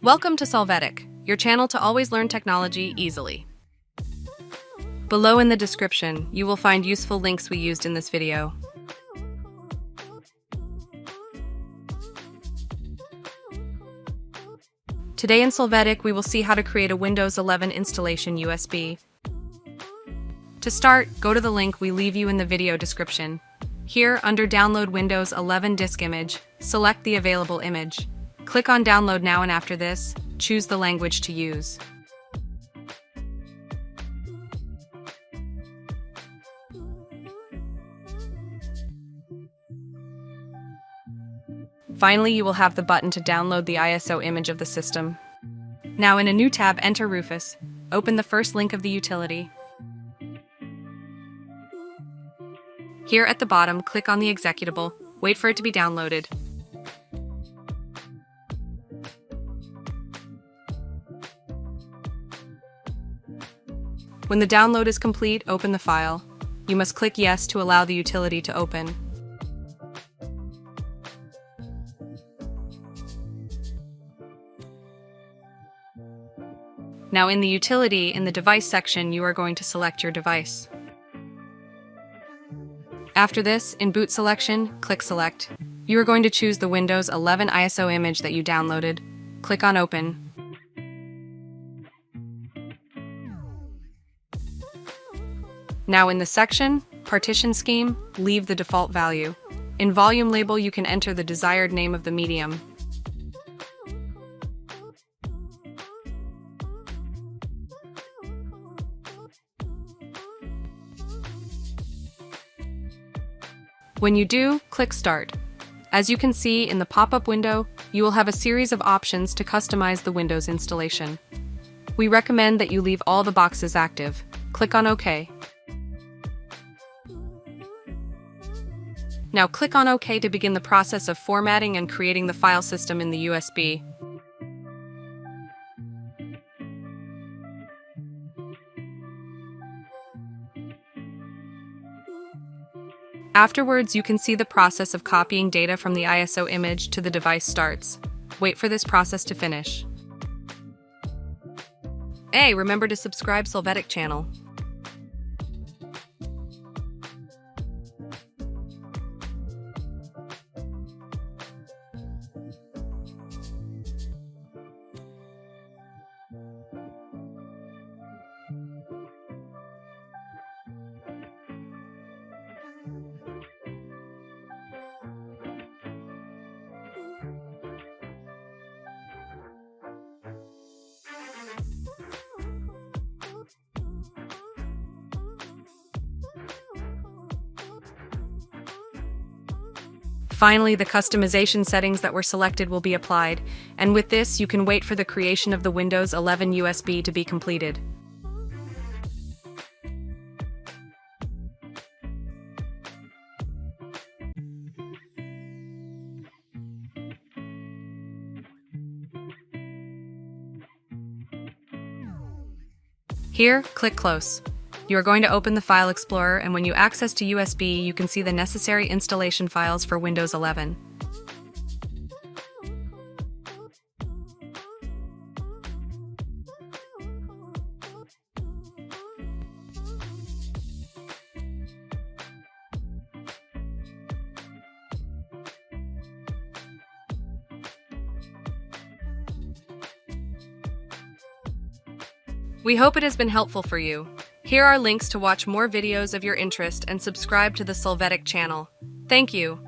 Welcome to Solvetic, your channel to always learn technology easily. Below in the description, you will find useful links we used in this video. Today in Solvetic, we will see how to create a Windows 11 installation USB. To start, go to the link we leave you in the video description. Here, under Download Windows 11 Disk Image, select the available image. Click on Download Now, and after this, choose the language to use. Finally, you will have the button to download the ISO image of the system. Now in a new tab, enter Rufus. Open the first link of the utility. Here at the bottom, click on the executable. Wait for it to be downloaded. When the download is complete, open the file. You must click Yes to allow the utility to open. Now in the utility, in the device section, you are going to select your device. After this, in boot selection, click Select. You are going to choose the Windows 11 ISO image that you downloaded. Click on Open. Now in the section, Partition Scheme, leave the default value. In Volume Label, you can enter the desired name of the medium. When you do, click Start. As you can see in the pop-up window, you will have a series of options to customize the Windows installation. We recommend that you leave all the boxes active. Click on OK. Now click on OK to begin the process of formatting and creating the file system in the USB. Afterwards, you can see the process of copying data from the ISO image to the device starts. Wait for this process to finish. Hey, remember to subscribe Solvetic channel. Finally, the customization settings that were selected will be applied, and with this, you can wait for the creation of the Windows 11 USB to be completed. Here, click Close. You are going to open the File Explorer, and when you access to USB, you can see the necessary installation files for Windows 11. We hope it has been helpful for you. Here are links to watch more videos of your interest and subscribe to the Solvetic channel. Thank you.